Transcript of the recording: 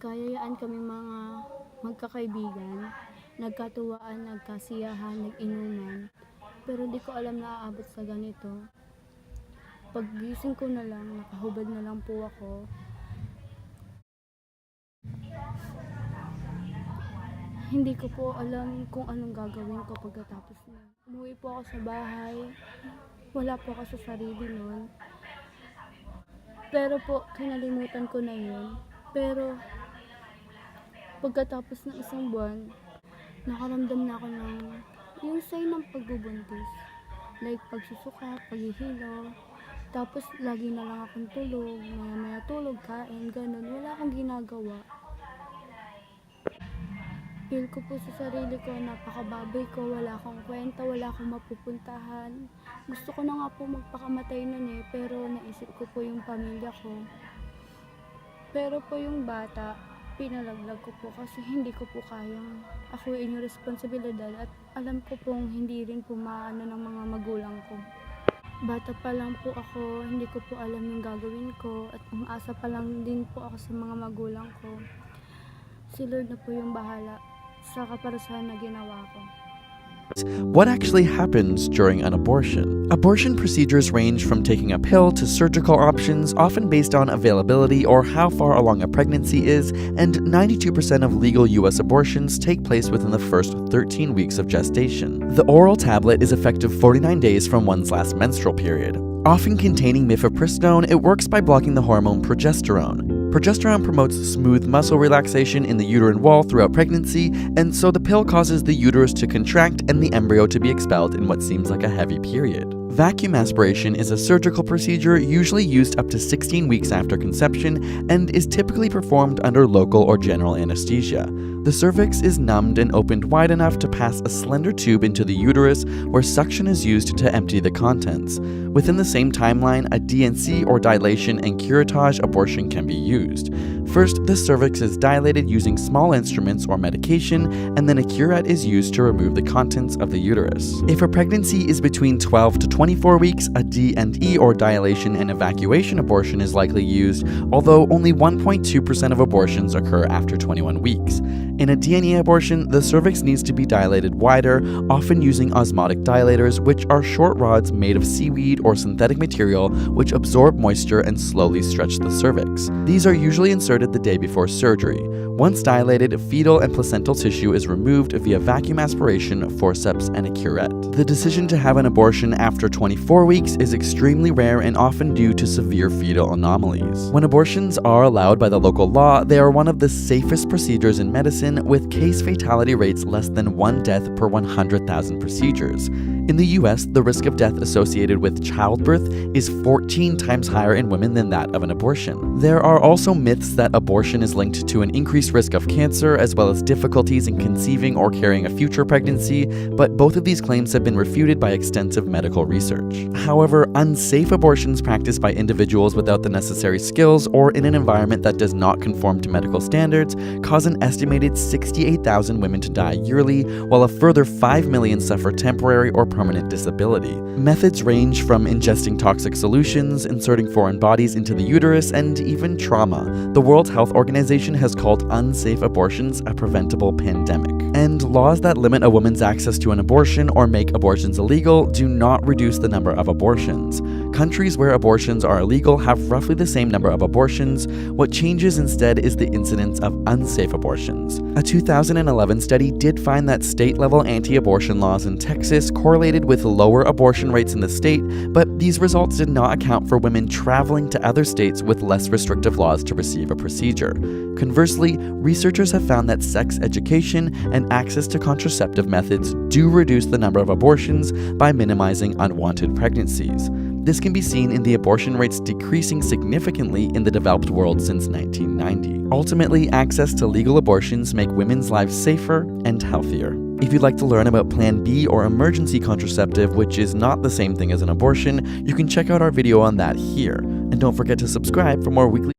Nagkayayaan kami mga magkakaibigan, nagkatuwaan, nagkasiyahan, nag-inuman. Pero di ko alam na aabot sa ganito. Paggising ko na lang, nakahubad na lang po ako. Hindi ko po alam kung anong gagawin ko pagkatapos na. Umuwi po ako sa bahay, wala po ako sa sarili nun. Pero po, kinalimutan ko na yun. Pero, pagkatapos ng isang buwan, nakaramdam na ako ng yung sign ng pagbubuntis. Like, pagsusuka, paghihilo. Tapos, lagi na lang akong tulog, maya-maya tulog, kain, ganun. Wala akong ginagawa. Feel ko po sa sarili ko, napakababoy ko, wala akong kwenta, wala akong mapupuntahan. Gusto ko na nga po magpakamatay nun pero naisip ko po yung pamilya ko. Pero po yung bata, pinalaglag ko po kasi hindi ko po kayang akuin yung responsibilidad at alam ko pong hindi rin po maano ng mga magulang ko. Bata pa lang po ako, hindi ko po alam yung gagawin ko at umaasa pa lang din po ako sa mga magulang ko. Si Lord na po yung bahala sa kaparusahan na ginawa ko. What actually happens during an abortion? Abortion procedures range from taking a pill to surgical options, often based on availability or how far along a pregnancy is, and 92% of legal U.S. abortions take place within the first 13 weeks of gestation. The oral tablet is effective 49 days from one's last menstrual period. Often containing mifepristone, it works by blocking the hormone progesterone. Progesterone promotes smooth muscle relaxation in the uterine wall throughout pregnancy, and so the pill causes the uterus to contract and the embryo to be expelled in what seems like a heavy period. Vacuum aspiration is a surgical procedure usually used up to 16 weeks after conception and is typically performed under local or general anesthesia. The cervix is numbed and opened wide enough to pass a slender tube into the uterus where suction is used to empty the contents. Within the same timeline, a DNC or dilation and curettage abortion can be used. First, the cervix is dilated using small instruments or medication, and then a curette is used to remove the contents of the uterus. If a pregnancy is between 12 to 24 weeks, a D&E or dilation and evacuation abortion is likely used, although only 1.2% of abortions occur after 21 weeks. In a D&E abortion, the cervix needs to be dilated wider, often using osmotic dilators, which are short rods made of seaweed or synthetic material which absorb moisture and slowly stretch the cervix. These are usually inserted the day before surgery. Once dilated, fetal and placental tissue is removed via vacuum aspiration, forceps, and a curette. The decision to have an abortion after 24 weeks is extremely rare and often due to severe fetal anomalies. When abortions are allowed by the local law, they are one of the safest procedures in medicine, with case fatality rates less than 1 death per 100,000 procedures. In the US, the risk of death associated with childbirth is 14 times higher in women than that of an abortion. There are also myths that abortion is linked to an increased risk of cancer as well as difficulties in conceiving or carrying a future pregnancy, but both of these claims have been refuted by extensive medical research. However, unsafe abortions practiced by individuals without the necessary skills or in an environment that does not conform to medical standards cause an estimated 68,000 women to die yearly, while a further 5 million suffer temporary or permanent disability. Methods range from ingesting toxic solutions, inserting foreign bodies into the uterus, and even trauma. The World Health Organization has called unsafe abortions a preventable pandemic. And laws that limit a woman's access to an abortion or make abortions illegal do not reduce the number of abortions. Countries where abortions are illegal have roughly the same number of abortions. What changes instead is the incidence of unsafe abortions. A 2011 study did find that state-level anti-abortion laws in Texas correlated with lower abortion rates in the state, but these results did not account for women traveling to other states with less restrictive laws to receive a procedure. Conversely, researchers have found that sex education and access to contraceptive methods do reduce the number of abortions by minimizing unwanted pregnancies. This can be seen in the abortion rates decreasing significantly in the developed world since 1990. Ultimately, access to legal abortions make women's lives safer and healthier. If you'd like to learn about Plan B or emergency contraceptive, which is not the same thing as an abortion, you can check out our video on that here. And don't forget to subscribe for more weekly